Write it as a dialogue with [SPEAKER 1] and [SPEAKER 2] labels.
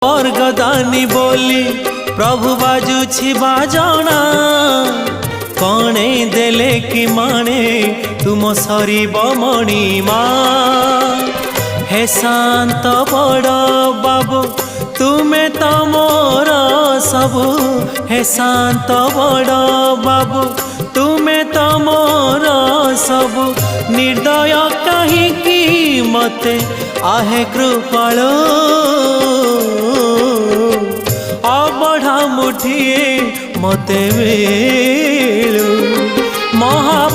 [SPEAKER 1] स्वर्गदानी बोली प्रभु बाजुछि बाजना कणे देले कि माने तुम सरीब मणिमा हे शांत बड़ बाबू तुम्हें तो मोर सबु हे शांत बड़ बाबू तुम्हें तो मोर सबु निर्दय कहीं मते आहे कृपाल अबढ़ा मुठिए मते मिलू महा